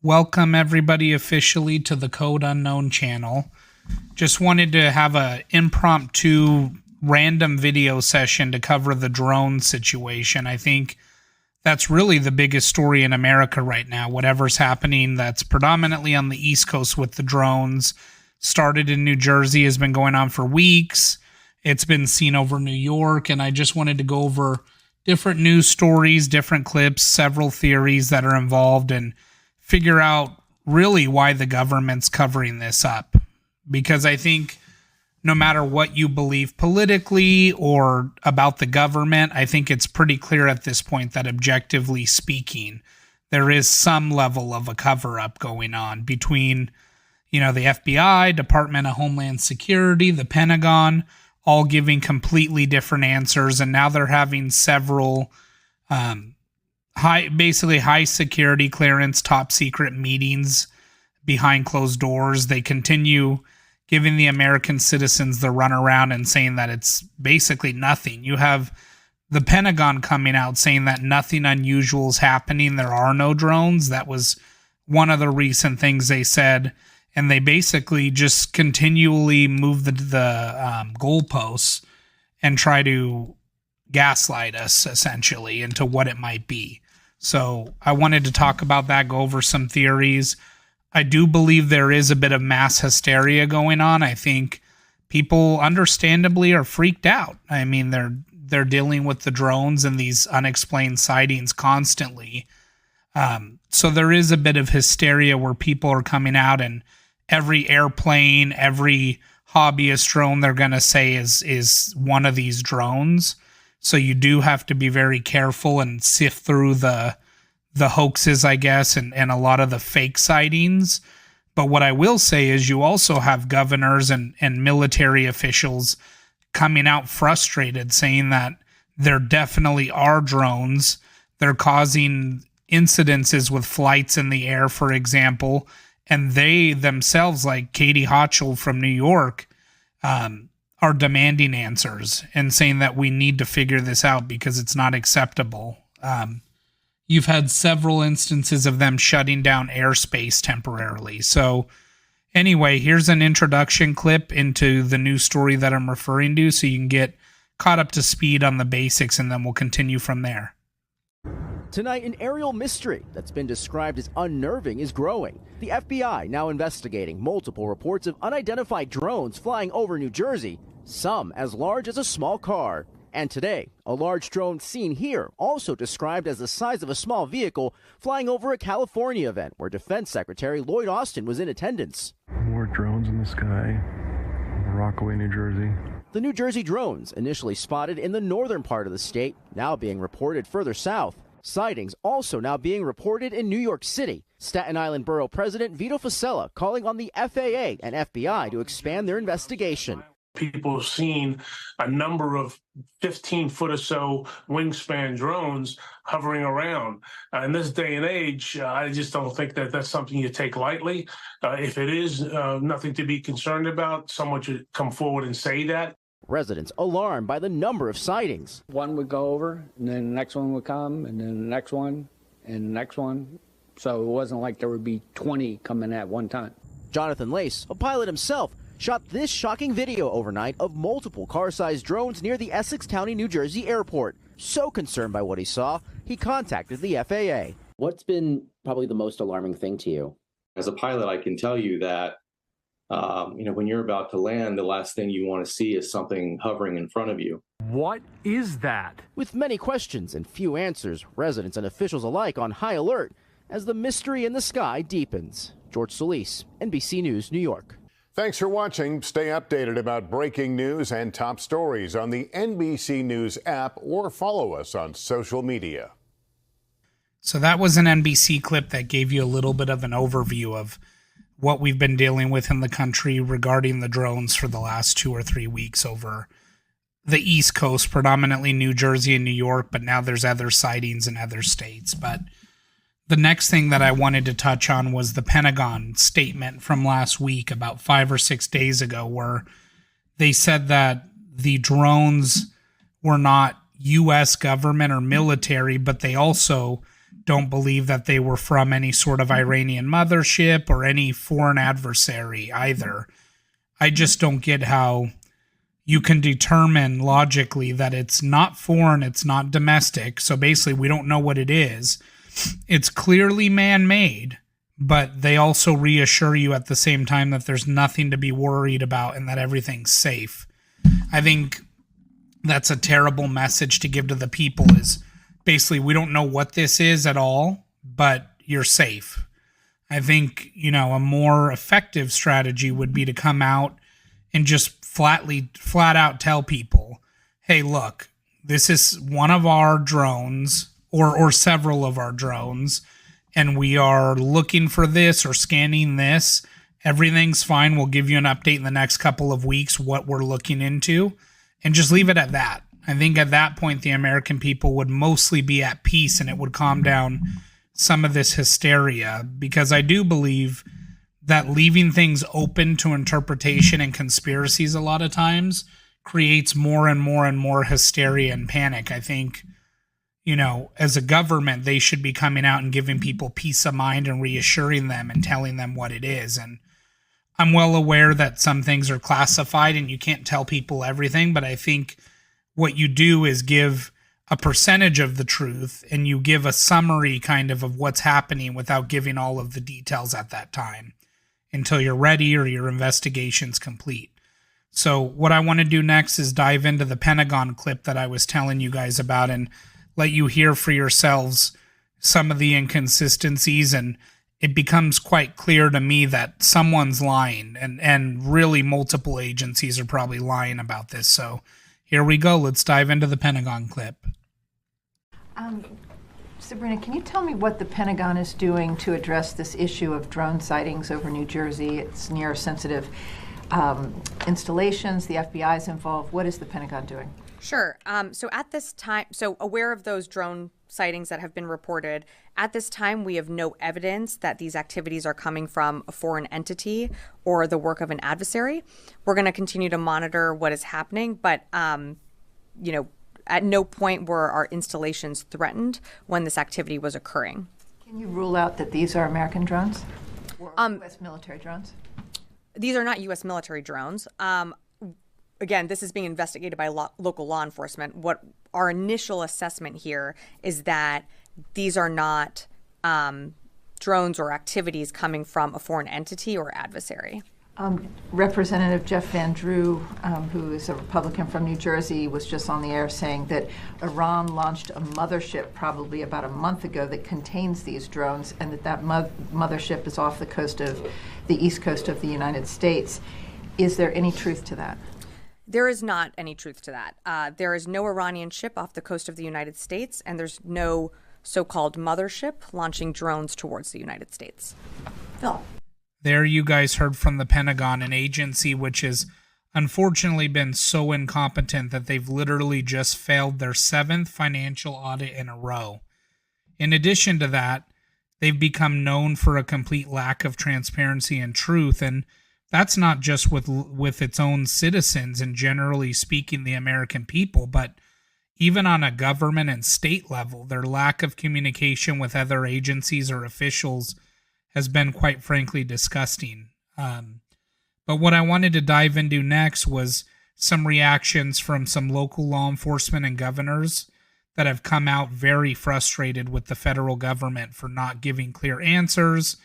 Welcome everybody officially to the Code Unknown channel. Just wanted to have a impromptu random video session to cover the drone situation. I think that's really the biggest story in America right now. Whatever's happening that's predominantly on the East Coast with the drones. Started in New Jersey, has been going on for weeks. It's been seen over New York, and I just wanted to go over different news stories, different clips, several theories that are involved, and figure out really why the government's covering this up. Because I think no matter what you believe politically or about the government, I think it's pretty clear at this point that objectively speaking, there is some level of a cover-up going on between, the FBI, Department of Homeland Security, the Pentagon, all giving completely different answers. And now they're having several high security clearance, top secret meetings behind closed doors. They continue giving the American citizens the runaround and saying that it's basically nothing. You have the Pentagon coming out saying that nothing unusual is happening. There are no drones. That was one of the recent things they said. And they basically just continually move the goalposts and try to gaslight us essentially into what it might be. So I wanted to talk about that, go over some theories. I do believe there is a bit of mass hysteria going on. I think people understandably are freaked out. I mean, they're dealing with the drones and these unexplained sightings constantly. So there is a bit of hysteria where people are coming out, and every airplane, every hobbyist drone they're going to say is one of these drones. So you do have to be very careful and sift through the hoaxes, I guess, and a lot of the fake sightings. But what I will say is you also have governors and military officials coming out frustrated, saying that there definitely are drones. They're causing incidences with flights in the air, for example. And they themselves, like Katie Hochul from New York, are demanding answers and saying that we need to figure this out because it's not acceptable. You've had several instances of them shutting down airspace temporarily. So anyway, here's an introduction clip into the news story that I'm referring to so you can get caught up to speed on the basics, and then we'll continue from there. Tonight, an aerial mystery that's been described as unnerving is growing. The FBI now investigating multiple reports of unidentified drones flying over New Jersey, some as large as a small car. And today, a large drone seen here, also described as the size of a small vehicle, flying over a California event where Defense Secretary Lloyd Austin was in attendance. More drones in the sky over Rockaway, New Jersey. The New Jersey drones, initially spotted in the northern part of the state, now being reported further south. Sightings also now being reported in New York City. Staten Island Borough President Vito Fossella calling on the FAA and FBI to expand their investigation. People have seen a number of 15-foot or so wingspan drones hovering around. In this day and age, I just don't think that that's something you take lightly. If it is nothing to be concerned about, someone should come forward and say that. Residents alarmed by the number of sightings. One would go over, and then the next one would come, and then the next one, and the next one. So it wasn't like there would be 20 coming at one time. Jonathan Lace, a pilot himself, shot this shocking video overnight of multiple car-sized drones near the Essex County, New Jersey airport. So concerned by what he saw, he contacted the FAA. What's been probably the most alarming thing to you? As a pilot, I can tell you that when you're about to land, the last thing you want to see is something hovering in front of you. What is that? With many questions and few answers, residents and officials alike on high alert as the mystery in the sky deepens. George Solis, NBC News, New York. Thanks for watching. Stay updated about breaking news and top stories on the NBC News app or follow us on social media. So that was an NBC clip that gave you a little bit of an overview of what we've been dealing with in the country regarding the drones for the last 2 or 3 weeks over the East Coast, predominantly New Jersey and New York, but now there's other sightings in other states. But the next thing that I wanted to touch on was the Pentagon statement from last week, about 5 or 6 days ago, where they said that the drones were not U.S. government or military, but they also don't believe that they were from any sort of Iranian mothership or any foreign adversary either. I just don't get how you can determine logically that it's not foreign, it's not domestic. So basically, we don't know what it is. It's clearly man-made, but they also reassure you at the same time that there's nothing to be worried about and that everything's safe. I think that's a terrible message to give to the people, is basically, we don't know what this is at all, but you're safe. I think, a more effective strategy would be to come out and just flat out tell people, hey, look, this is one of our drones or several of our drones, and we are looking for this or scanning this. Everything's fine. We'll give you an update in the next couple of weeks what we're looking into, and just leave it at that. I think at that point, the American people would mostly be at peace, and it would calm down some of this hysteria, because I do believe that leaving things open to interpretation and conspiracies a lot of times creates more and more and more hysteria and panic. I think, as a government, they should be coming out and giving people peace of mind and reassuring them and telling them what it is. And I'm well aware that some things are classified and you can't tell people everything, but I think what you do is give a percentage of the truth, and you give a summary kind of what's happening without giving all of the details at that time until you're ready or your investigation's complete. So what I want to do next is dive into the Pentagon clip that I was telling you guys about and let you hear for yourselves some of the inconsistencies, and it becomes quite clear to me that someone's lying, and really multiple agencies are probably lying about this. So here we go. Let's dive into the Pentagon clip. Sabrina, can you tell me what the Pentagon is doing to address this issue of drone sightings over New Jersey? It's near sensitive installations. The FBI is involved. What is the Pentagon doing? Sure. So at this time, aware of those drone sightings that have been reported, at this time we have no evidence that these activities are coming from a foreign entity or the work of an adversary. We're going to continue to monitor what is happening, but at no point were our installations threatened when this activity was occurring. Can you rule out that these are American drones or U.S. military drones? These are not U.S. military drones. Again, this is being investigated by local law enforcement. What our initial assessment here is that these are not drones or activities coming from a foreign entity or adversary. Representative Jeff Van Drew, who is a Republican from New Jersey, was just on the air saying that Iran launched a mothership probably about a month ago that contains these drones, and that mothership is off the coast of the east coast of the United States. Is there any truth to that? There is not any truth to that. There is no Iranian ship off the coast of the United States, and there's no so-called mothership launching drones towards the United States. Phil. There you guys heard from the Pentagon, an agency which has unfortunately been so incompetent that they've literally just failed their 7th financial audit in a row. In addition to that, they've become known for a complete lack of transparency and truth, and that's not just with its own citizens and generally speaking the American people, but even on a government and state level, their lack of communication with other agencies or officials has been quite frankly disgusting. But what I wanted to dive into next was some reactions from some local law enforcement and governors that have come out very frustrated with the federal government for not giving clear answers.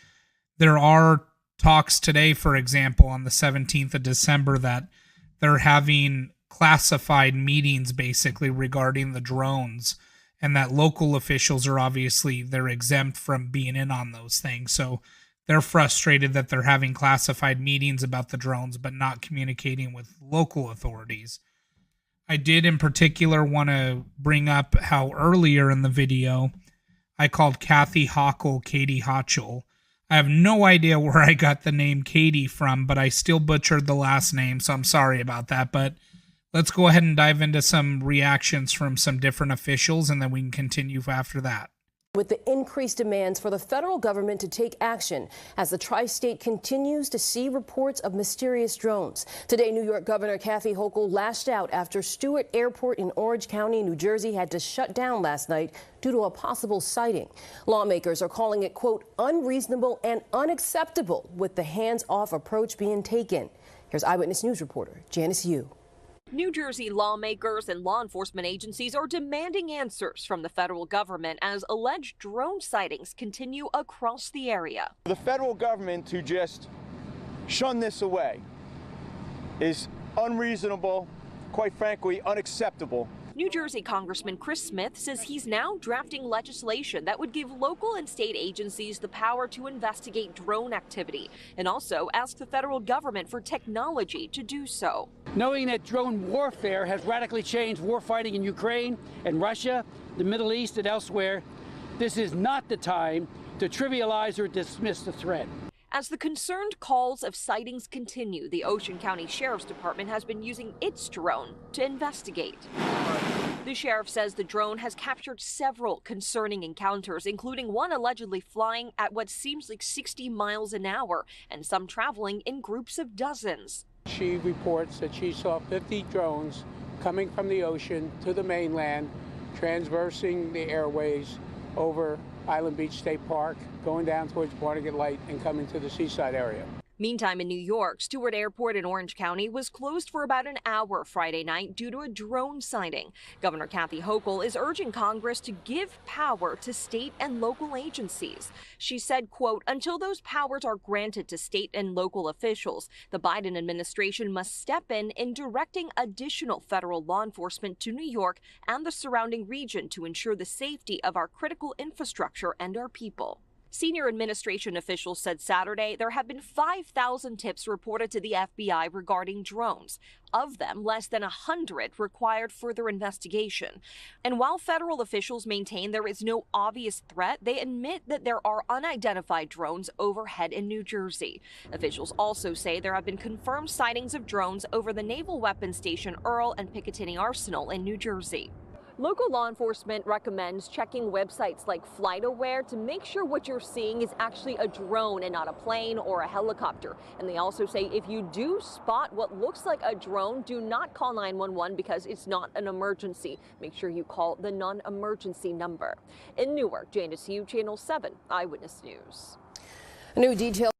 There are talks today, for example, on the 17th of December, that they're having classified meetings basically regarding the drones, and that local officials are they're exempt from being in on those things. So they're frustrated that they're having classified meetings about the drones, but not communicating with local authorities. I did in particular want to bring up how earlier in the video, I called Kathy Hochul Katie Hochul. I have no idea where I got the name Katie from, but I still butchered the last name, so I'm sorry about that. But let's go ahead and dive into some reactions from some different officials, and then we can continue after that. with the increased demands for the federal government to take action as the tri-state continues to see reports of mysterious drones. Today, New York Governor Kathy Hochul lashed out after Stewart Airport in Orange County, New Jersey, had to shut down last night due to a possible sighting. Lawmakers are calling it, quote, unreasonable and unacceptable, with the hands-off approach being taken. Here's Eyewitness News reporter Janice Yu. New Jersey lawmakers and law enforcement agencies are demanding answers from the federal government as alleged drone sightings continue across the area. The federal government to just shun this away is unreasonable, quite frankly, unacceptable. New Jersey Congressman Chris Smith says he's now drafting legislation that would give local and state agencies the power to investigate drone activity and also ask the federal government for technology to do so. Knowing that drone warfare has radically changed warfighting in Ukraine and Russia, the Middle East and elsewhere, this is not the time to trivialize or dismiss the threat. As the concerned calls of sightings continue, the Ocean County Sheriff's Department has been using its drone to investigate. The sheriff says the drone has captured several concerning encounters, including one allegedly flying at what seems like 60 miles an hour and some traveling in groups of dozens. She reports that she saw 50 drones coming from the ocean to the mainland, transversing the airways over Island Beach State Park, going down towards Barnegat Light and coming to the seaside area. Meantime, in New York, Stewart Airport in Orange County was closed for about an hour Friday night due to a drone sighting. Governor Kathy Hochul is urging Congress to give power to state and local agencies. She said, quote, until those powers are granted to state and local officials, the Biden administration must step in directing additional federal law enforcement to New York and the surrounding region to ensure the safety of our critical infrastructure and our people. Senior administration officials said Saturday there have been 5,000 tips reported to the FBI regarding drones. Of them, less than 100 required further investigation. And while federal officials maintain there is no obvious threat, they admit that there are unidentified drones overhead in New Jersey. Officials also say there have been confirmed sightings of drones over the Naval Weapons Station Earl and Picatinny Arsenal in New Jersey. Local law enforcement recommends checking websites like FlightAware to make sure what you're seeing is actually a drone and not a plane or a helicopter. And they also say if you do spot what looks like a drone, do not call 911 because it's not an emergency. Make sure you call the non-emergency number. In Newark, Janice Yu, Channel 7 Eyewitness News. A new detail.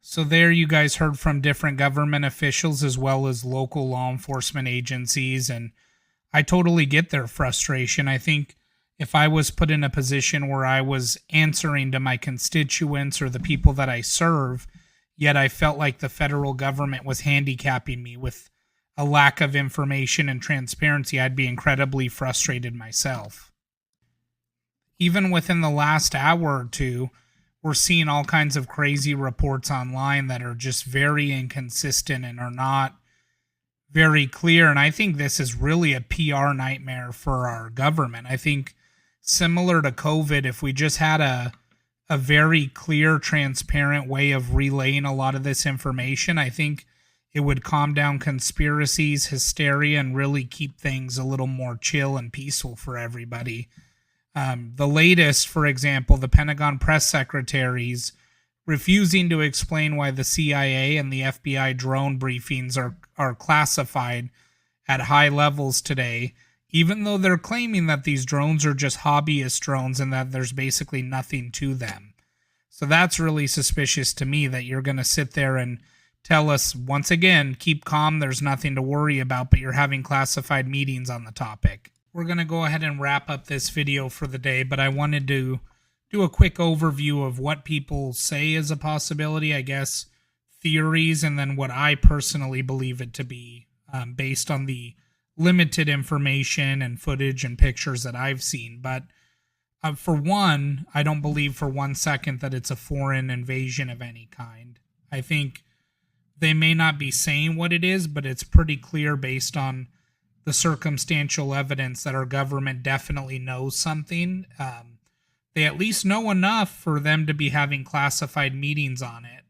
So there you guys heard from different government officials as well as local law enforcement agencies, and I totally get their frustration. I think if I was put in a position where I was answering to my constituents or the people that I serve, yet I felt like the federal government was handicapping me with a lack of information and transparency, I'd be incredibly frustrated myself. Even within the last hour or two, we're seeing all kinds of crazy reports online that are just very inconsistent and are not very clear. And I think this is really a PR nightmare for our government. I think similar to COVID, if we just had a very clear, transparent way of relaying a lot of this information, I think it would calm down conspiracies, hysteria, and really keep things a little more chill and peaceful for everybody. The latest, for example, the Pentagon press secretaries refusing to explain why the CIA and the FBI drone briefings are classified at high levels today, even though they're claiming that these drones are just hobbyist drones and that there's basically nothing to them. So that's really suspicious to me that you're going to sit there and tell us, once again, keep calm, there's nothing to worry about, but you're having classified meetings on the topic. We're going to go ahead and wrap up this video for the day, but I wanted to do a quick overview of what people say is a possibility, I guess, theories, and then what I personally believe it to be based on the limited information and footage and pictures that I've seen. But for one, I don't believe for 1 second that it's a foreign invasion of any kind. I think they may not be saying what it is, but it's pretty clear based on the circumstantial evidence that our government definitely knows something. They at least know enough for them to be having classified meetings on it.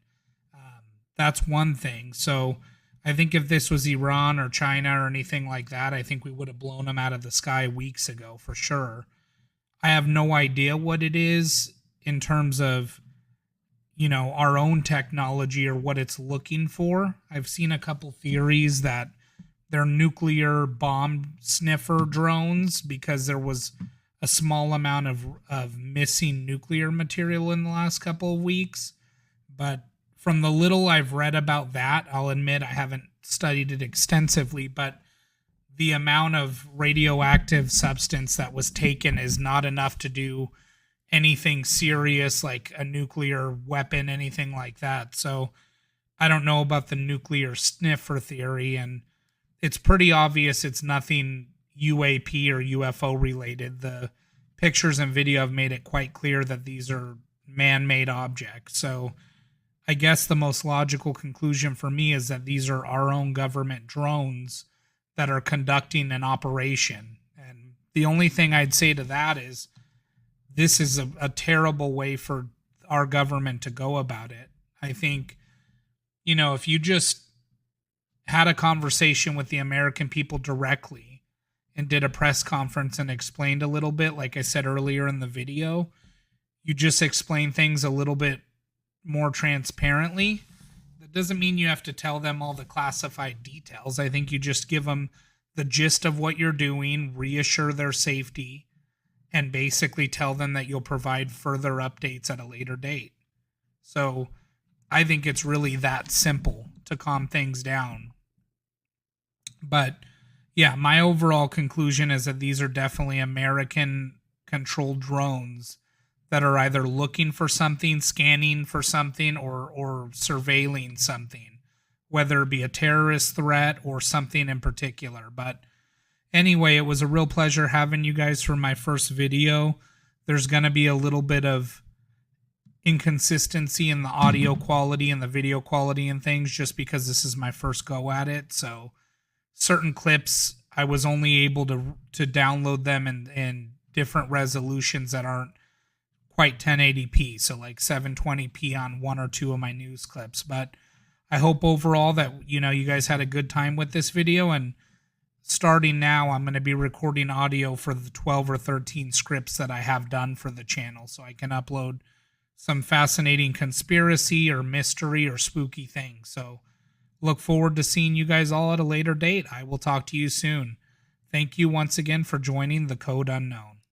That's one thing. So I think if this was Iran or China or anything like that, I think we would have blown them out of the sky weeks ago for sure. I have no idea what it is in terms of, our own technology or what it's looking for. I've seen a couple theories that they're nuclear bomb sniffer drones because there was a small amount of missing nuclear material in the last couple of weeks. But from the little I've read about that, I'll admit I haven't studied it extensively, but the amount of radioactive substance that was taken is not enough to do anything serious like a nuclear weapon, anything like that. So I don't know about the nuclear sniffer theory, and it's pretty obvious it's nothing UAP or UFO related. The pictures and video have made it quite clear that these are man-made objects. So I guess the most logical conclusion for me is that these are our own government drones that are conducting an operation. And the only thing I'd say to that is this is a terrible way for our government to go about it. I think, if you just had a conversation with the American people directly and did a press conference and explained a little bit, like I said earlier in the video, you just explain things a little bit more transparently. That doesn't mean you have to tell them all the classified details. I think you just give them the gist of what you're doing, reassure their safety, and basically tell them that you'll provide further updates at a later date. So I think it's really that simple to calm things down. But yeah, my overall conclusion is that these are definitely American-controlled drones that are either looking for something, scanning for something, or surveilling something, whether it be a terrorist threat or something in particular. But anyway, it was a real pleasure having you guys for my first video. There's going to be a little bit of inconsistency in the audio quality and the video quality and things just because this is my first go at it. So certain clips, I was only able to download them in different resolutions that aren't quite 1080p, so like 720p on one or two of my news clips. But I hope overall that you guys had a good time with this video, and starting now I'm going to be recording audio for the 12 or 13 scripts that I have done for the channel, so I can upload some fascinating conspiracy or mystery or spooky things. So look forward to seeing you guys all at a later date. I will talk to you soon. Thank you once again for joining the Code Unknown.